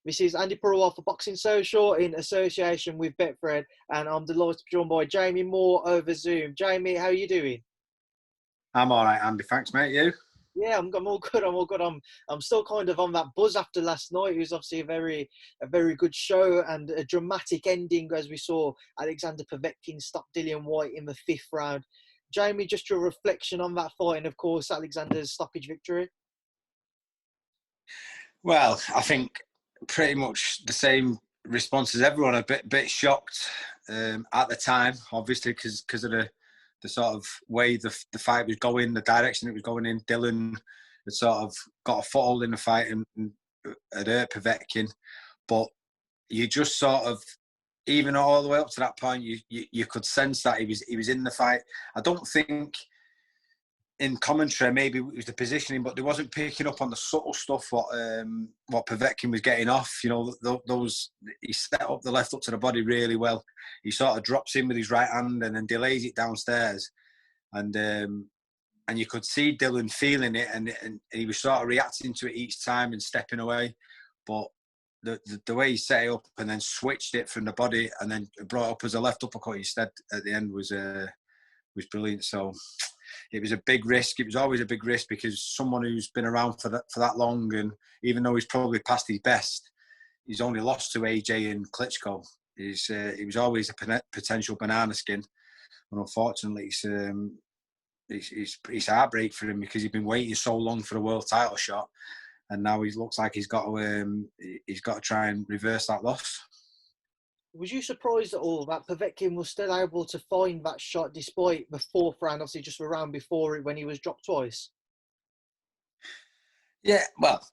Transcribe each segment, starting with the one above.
This is Andy Purewal for Boxing Social in association with Betfred, and I'm delighted to be joined by Jamie Moore over Zoom. Jamie, how are you doing? I'm all right, Andy. Thanks, mate. You? Yeah, I'm all good. I'm all good. I'm still kind of on that buzz after last night. It was obviously a very good show and a dramatic ending as we saw Alexander Povetkin stop Dillian Whyte in the 5th round. Jamie, just your reflection on that fight and, of course, Alexander's stoppage victory. Well, I think pretty much the same response as everyone. A bit shocked at the time, obviously, because of the sort of way the fight was going, the direction it was going in. Dillian had sort of got a foothold in the fight and had hurt Povetkin, but you just sort of, even all the way up to that point, you could sense that he was in the fight. I don't think in commentary maybe it was the positioning, but they wasn't picking up on the subtle stuff what Povetkin was getting off. You know, those he set up the left hook to the body really well. He sort of drops in with his right hand and then delays it downstairs, and you could see Dillian feeling it, and he was sort of reacting to it each time and stepping away. But the way he set it up and then switched it from the body and then brought it up as a left uppercut instead at the end was brilliant. So it was a big risk. It was always a big risk because someone who's been around for that long, and even though he's probably past his best, he's only lost to AJ and Klitschko. He was always a potential banana skin, and unfortunately, it's heartbreak for him because he's been waiting so long for a world title shot, and now he looks like he's got to try and reverse that loss. Was you surprised at all that Povetkin was still able to find that shot despite the 4th round, obviously just a round before it when he was dropped twice? Yeah, well,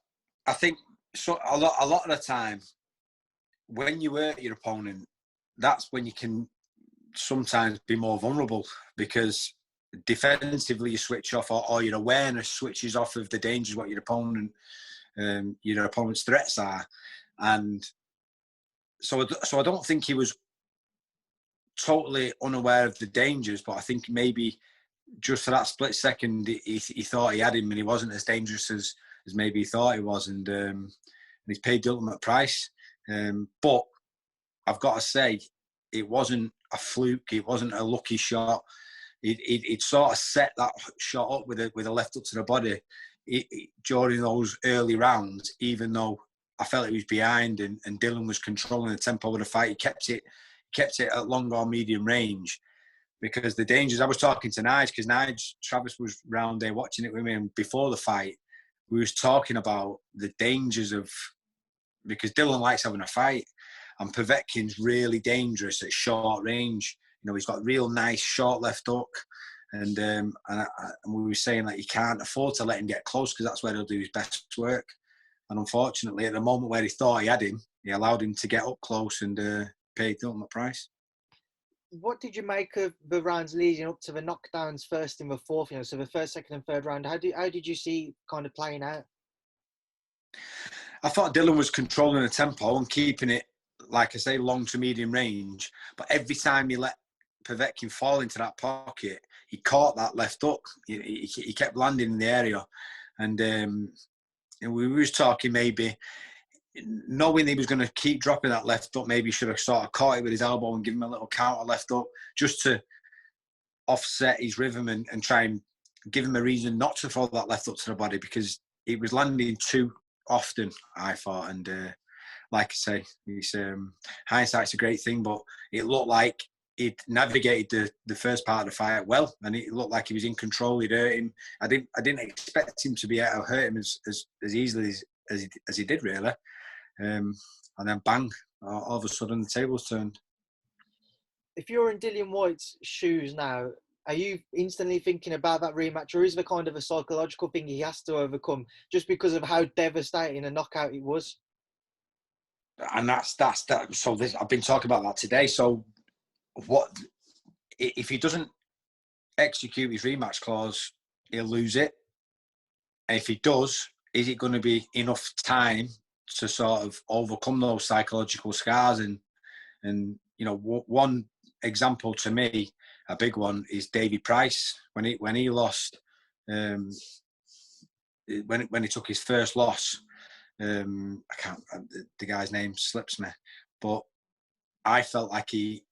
I think so. A lot of the time, when you hurt your opponent, that's when you can sometimes be more vulnerable because defensively you switch off, or your awareness switches off of the dangers what your opponent's threats are, and so I don't think he was totally unaware of the dangers, but I think maybe just for that split second he thought he had him and he wasn't as dangerous as maybe he thought he was, and he's paid the ultimate price. But I've got to say, it wasn't a fluke, it wasn't a lucky shot. It sort of set that shot up with a left hook to the body during those early rounds, even though I felt it was behind and Dillian was controlling the tempo of the fight. He kept it at long or medium range because the dangers. I was talking to Nige because Travis was round there watching it with me, and before the fight, we was talking about the dangers of, because Dillian likes having a fight, and Povetkin's really dangerous at short range. You know, he's got real nice short left hook, and we were saying that you can't afford to let him get close because that's where he'll do his best work. And unfortunately, at the moment where he thought he had him, he allowed him to get up close and paid the ultimate price. What did you make of the rounds leading up to the knockdowns first in the 4th? You know, so the 1st, 2nd, and 3rd round. How did you see kind of playing out? I thought Dillian was controlling the tempo and keeping it, like I say, long to medium range. But every time he let Povetkin fall into that pocket, he caught that left hook. He kept landing in the area, and we was talking maybe, knowing he was going to keep dropping that left hook, maybe he should have sort of caught it with his elbow and give him a little counter left hook just to offset his rhythm and try and give him a reason not to throw that left hook to the body, because it was landing too often, I thought. And like I say, hindsight's a great thing, but it looked like he'd navigated the first part of the fight well, and it looked like he was in control. He'd hurt him. I didn't expect him to be able to hurt him as easily as he did, really. And then bang, all of a sudden the tables turned. If you're in Dillian Whyte's shoes now, are you instantly thinking about that rematch, or is there kind of a psychological thing he has to overcome just because of how devastating a knockout it was? And that's that. So I've been talking about that today. So what if he doesn't execute his rematch clause? He'll lose it. And if he does, is it going to be enough time to sort of overcome those psychological scars? And you know, one example to me, a big one, is Davy Price when he lost, when he took his first loss. I can't. The guy's name slips me, but I felt like he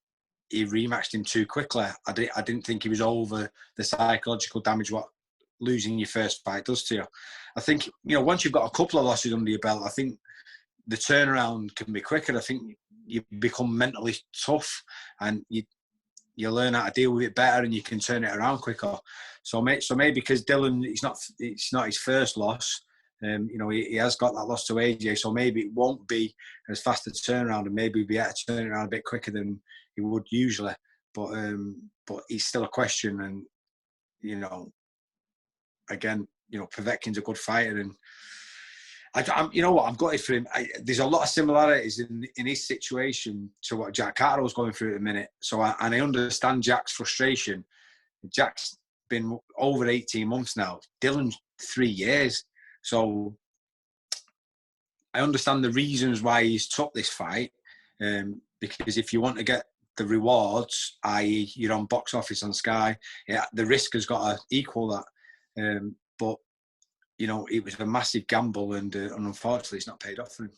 rematched him too quickly. I didn't think he was over the psychological damage what losing your first fight does to you. I think, once you've got a couple of losses under your belt, I think the turnaround can be quicker. I think you become mentally tough and you learn how to deal with it better and you can turn it around quicker. So maybe because Dillian, it's not his first loss. He has got that loss to AJ, so maybe it won't be as fast a turnaround, and maybe he'll be able to turn it around a bit quicker than he would usually. But it's still a question, and again, Povetkin's a good fighter, and I'm gutted for him. There's a lot of similarities in his situation to what Jack Carter was going through at the minute. So I understand Jack's frustration. Jack's been over 18 months now. Dillian's 3 years. So I understand the reasons why he's took this fight. Because if you want to get the rewards, i.e. you're on box office on Sky, the risk has got to equal that. But it was a massive gamble, and unfortunately, it's not paid off for him.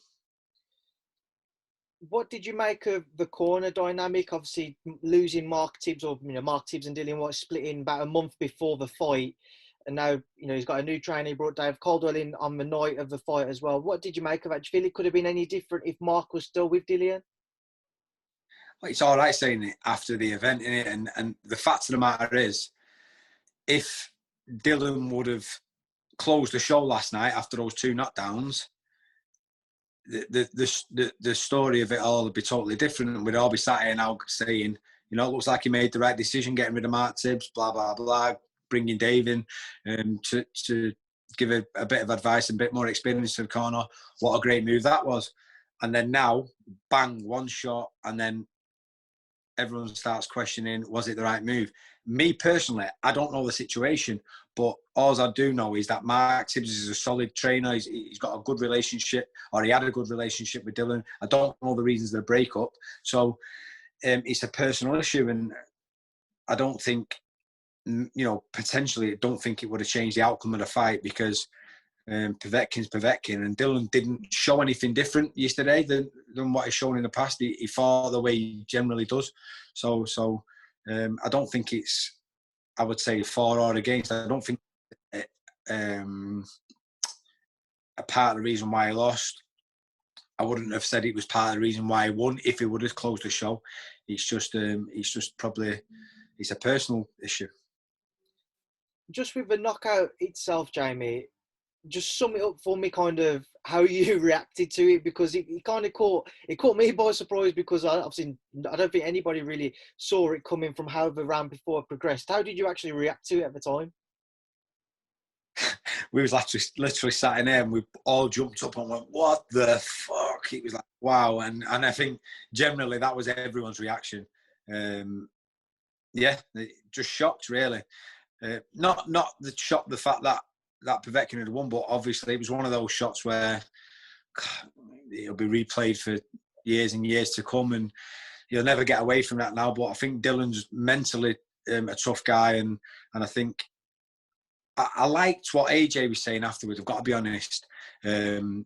What did you make of the corner dynamic? Obviously, losing Mark Tibbs, or Mark Tibbs and Dillian Whyte splitting about a month before the fight, and now he's got a new trainer. He brought Dave Caldwell in on the night of the fight as well. What did you make of that? Do you feel it could have been any different if Mark was still with Dillian? Well, it's all right saying it after the event, innit? And the fact of the matter is, if Dillian would have closed the show last night after those 2 knockdowns, the story of it all would be totally different, and we'd all be sat here now saying, it looks like he made the right decision getting rid of Mark Tibbs, blah blah blah, bringing Dave in to give a bit of advice and a bit more experience to the corner. What a great move that was. And then now, bang, one shot, and then everyone starts questioning, was it the right move? Me personally, I don't know the situation, but all I do know is that Mark Tibbs is a solid trainer. He's got a good relationship, or he had a good relationship with Dillian. I don't know the reasons of the breakup. So it's a personal issue, and I don't think, potentially, I don't think it would have changed the outcome of the fight, because Povetkin's Povetkin, and Dillian didn't show anything different yesterday than what he's shown in the past. He fought the way he generally does. So I don't think it's, I would say, for or against. I don't think a part of the reason why he lost. I wouldn't have said it was part of the reason why he won if he would have closed the show. It's just probably, it's a personal issue. Just with the knockout itself, Jamie, just sum it up for me, kind of how you reacted to it, because it kind of caught me by surprise, because I don't think anybody really saw it coming from how the round before progressed. How did you actually react to it at the time? We was literally sat in there, and we all jumped up and went, "What the fuck?" It was like, wow, and I think generally that was everyone's reaction. Just shocked, really. Not the shock, the fact that Povetkin had won, but obviously it was one of those shots where it'll be replayed for years and years to come, and you'll never get away from that now. But I think Dillian's mentally a tough guy, and I think I liked what AJ was saying afterwards. I've got to be honest. Don't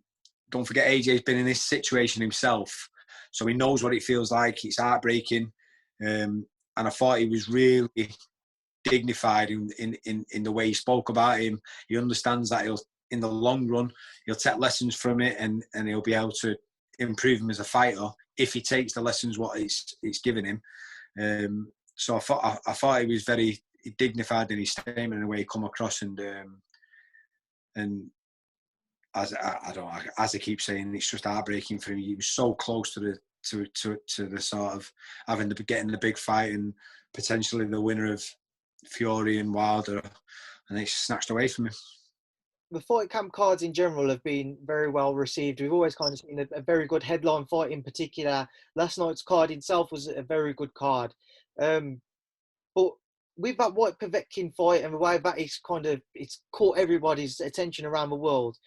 forget, AJ's been in this situation himself, so he knows what it feels like. It's heartbreaking, and I thought he was really dignified in the way he spoke about him. He understands that in the long run, he'll take lessons from it, and he'll be able to improve him as a fighter if he takes the lessons what it's given him. So I thought he was very dignified in his statement and the way he come across, and as I keep saying, it's just heartbreaking for him. He was so close to the sort of getting the big fight and potentially the winner of Fury and Wilder, and it's snatched away from him. The fight camp cards in general have been very well received. We've always kind of seen a very good headline fight in particular. Last night's card itself was a very good card. But with that Whyte Povetkin fight and the way that it's caught everybody's attention around the world,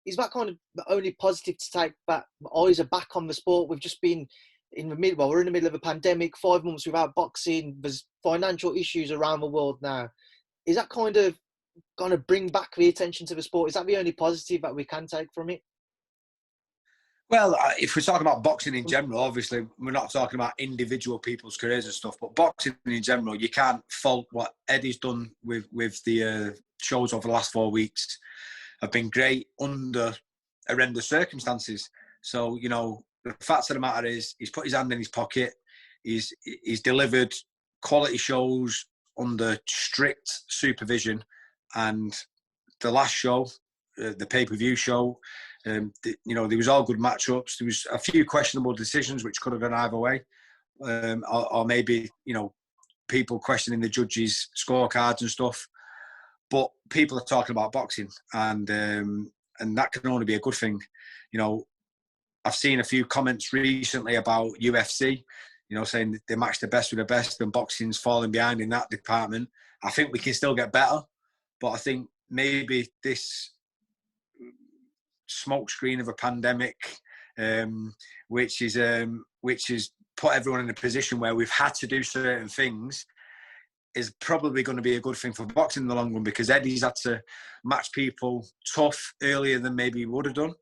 is that kind of the only positive to take back? Eyes are back on the sport. We've just been in the middle. Well, we're in the middle of a pandemic, 5 months without boxing. There's financial issues around the world now. Is that kind of going to bring back the attention to the sport? Is that the only positive that we can take from it? Well, if we're talking about boxing in general, obviously we're not talking about individual people's careers and stuff, but boxing in general, you can't fault what Eddie's done with the shows over the last 4 weeks. Have been great under horrendous circumstances. So, you know, the fact of the matter is he's put his hand in his pocket. He's delivered quality shows under strict supervision. And the last show, the pay-per-view show, you know, there was all good matchups. There was a few questionable decisions which could have gone either way. Or maybe, you know, people questioning the judges' scorecards and stuff. But people are talking about boxing, and that can only be a good thing. You know, I've seen a few comments recently about UFC, you know, saying they match the best with the best and boxing's falling behind in that department. I think we can still get better, but I think maybe this smokescreen of a pandemic, which is put everyone in a position where we've had to do certain things, is probably going to be a good thing for boxing in the long run, because Eddie's had to match people tough earlier than maybe he would have done.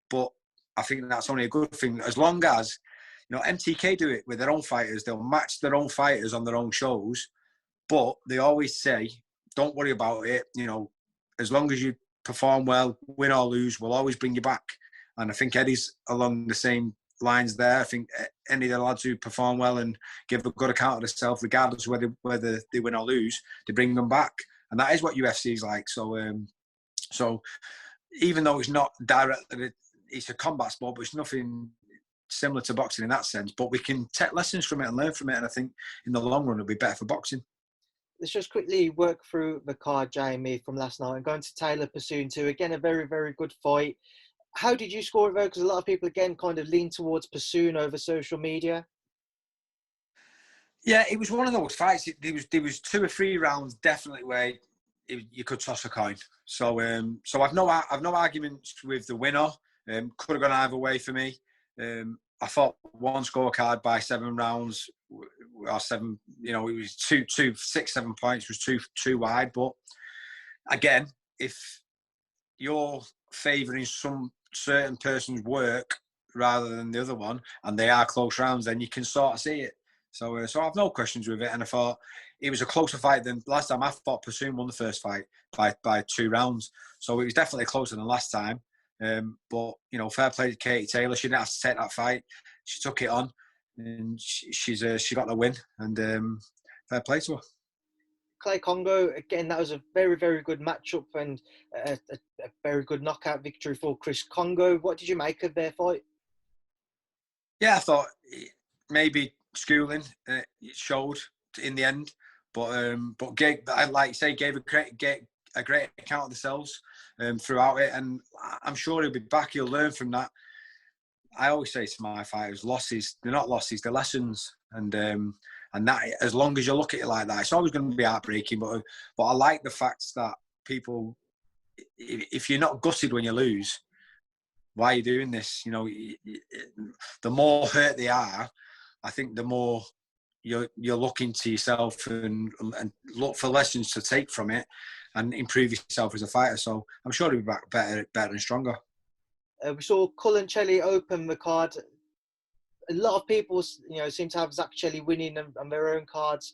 But I think that's only a good thing, as long as, you know, MTK do it with their own fighters. They'll match their own fighters on their own shows, but they always say, don't worry about it. You know, as long as you perform well, win or lose, we'll always bring you back. And I think Eddie's along the same lines there. I think any of the lads who perform well and give a good account of themselves, regardless of whether they win or lose, they bring them back. And that is what UFC is like. So even though it's not directly, it's a combat sport, but it's nothing similar to boxing in that sense. But we can take lessons from it and learn from it. And I think in the long run, it'll be better for boxing. Let's just quickly work through the card, Jamie, from last night and going to Taylor Pursuit 2. Again, a very, very good fight. How did you score it, though? Because a lot of people, again, kind of lean towards Pursuit over social media. Yeah, it was one of those fights. There was 2 or 3 rounds definitely where you could toss a coin. So I've no arguments with the winner. Could have gone either way for me. I thought one scorecard by 7 rounds or 7. You know, it was 6, 7 points was too wide. But again, if you're favouring some certain person's work rather than the other one, and they are close rounds, then you can sort of see it. So I have no questions with it, and I thought it was a closer fight than last time. I thought Pursuit won the first fight by 2 rounds, so it was definitely closer than last time. But you know, fair play to Katie Taylor. She didn't have to take that fight. She took it on, and she got the win. And fair play to her. Clay Congo, again, that was a very, very good matchup and a very good knockout victory for Chris Congo. What did you make of their fight? Yeah, I thought maybe schooling it showed in the end, but I like you say, gave a great account of themselves throughout it, and I'm sure he'll be back. He'll learn from that. I always say to my fighters, losses, they're not losses, they're lessons, and that, as long as you look at it like that, it's always going to be heartbreaking. But I like the fact that people, if you're not gutted when you lose, why are you doing this? You know, the more hurt they are, I think the more you're looking to yourself and look for lessons to take from it and improve yourself as a fighter. So I'm sure he'll be back better and stronger. We saw Cullen Chelly open the card. A lot of people, you know, seem to have Zach Chelly winning on their own cards.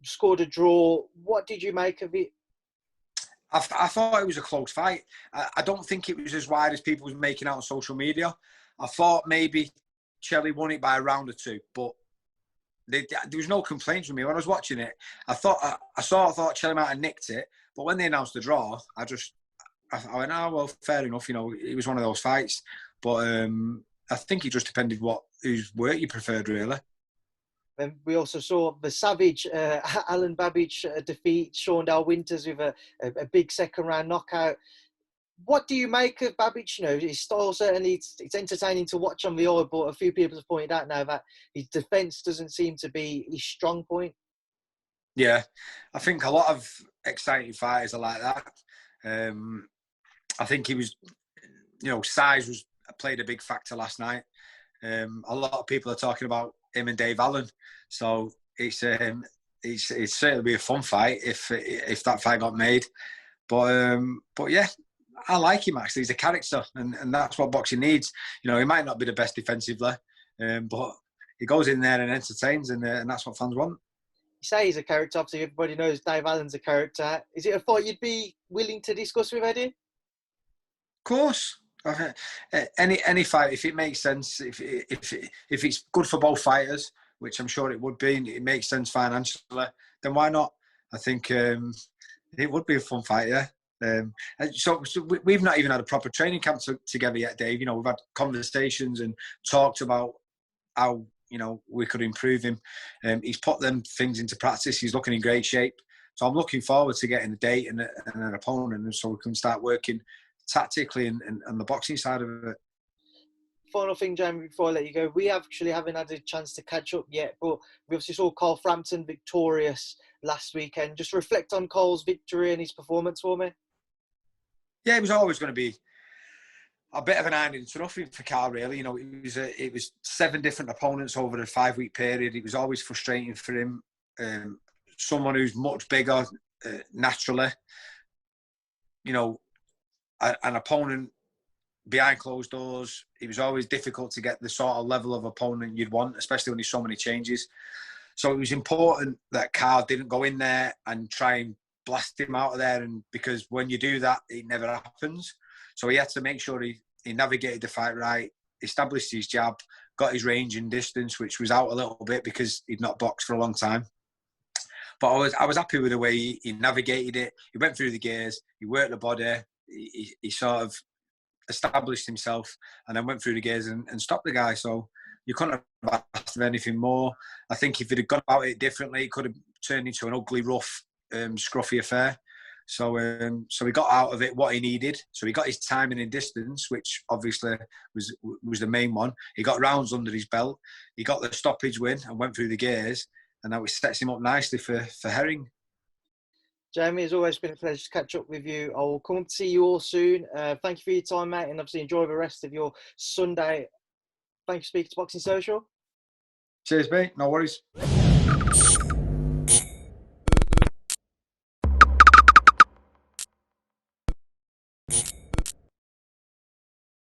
Scored a draw. What did you make of it? I thought it was a close fight. I don't think it was as wide as people was making out on social media. I thought maybe Chelly won it by a round or 2, but there was no complaints from me when I was watching it. I thought Chelly might have nicked it, but when they announced the draw, I went, oh well, fair enough. You know, it was one of those fights, but I think it just depended whose work you preferred, really. And we also saw the savage Alan Babbage defeat Sean Dale Winters with a big second round knockout. What do you make of Babbage? You know, his style certainly, it's entertaining to watch on the eye, but a few people have pointed out now that his defence doesn't seem to be his strong point. Yeah, I think a lot of exciting fighters are like that. I think he was, you know, size played a big factor last night. A lot of people are talking about him and Dave Allen, so it's certainly be a fun fight if that fight got made. But yeah, I like him actually. He's a character, and that's what boxing needs. You know, he might not be the best defensively, but he goes in there and entertains, and that's what fans want. You say he's a character. Obviously, everybody knows Dave Allen's a character. Is it a fight you'd be willing to discuss with Eddie? Of course. Any fight, if it makes sense, if it's good for both fighters, which I'm sure it would be, and it makes sense financially, then why not? I think it would be a fun fight, yeah. So we've not even had a proper training camp together yet, Dave. You know, we've had conversations and talked about how, you know, we could improve him. He's put them things into practice. He's looking in great shape. So I'm looking forward to getting a date and an opponent, and so we can start working tactically and the boxing side of it. Final thing, Jamie, before I let you go, we actually haven't had a chance to catch up yet, but we obviously saw Carl Frampton victorious last weekend. Just reflect on Carl's victory and his performance for me. Yeah, it was always going to be a bit of an iron into nothing for Carl, really. You know, it was 7 different opponents over a 5-week period. It was always frustrating for him. Someone who's much bigger naturally. You know, an opponent behind closed doors. It was always difficult to get the sort of level of opponent you'd want, especially when there's so many changes. So it was important that Carl didn't go in there and try and blast him out of there, and because when you do that, it never happens. So he had to make sure he navigated the fight right, established his jab, got his range and distance, which was out a little bit because he'd not boxed for a long time. But I was happy with the way he navigated it. He went through the gears, he worked the body, he sort of established himself, and then went through the gears and stopped the guy. So you couldn't have asked for anything more. I think if he'd have gone about it differently, it could have turned into an ugly, rough, scruffy affair. So he got out of it what he needed. So he got his timing and distance, which obviously was the main one. He got rounds under his belt. He got the stoppage win and went through the gears, and that sets him up nicely for Herring. Jamie, it's always been a pleasure to catch up with you. I will come up to see you all soon. Thank you for your time, mate, and obviously enjoy the rest of your Sunday. Thank you for speaking to Boxing Social. Cheers, mate. No worries.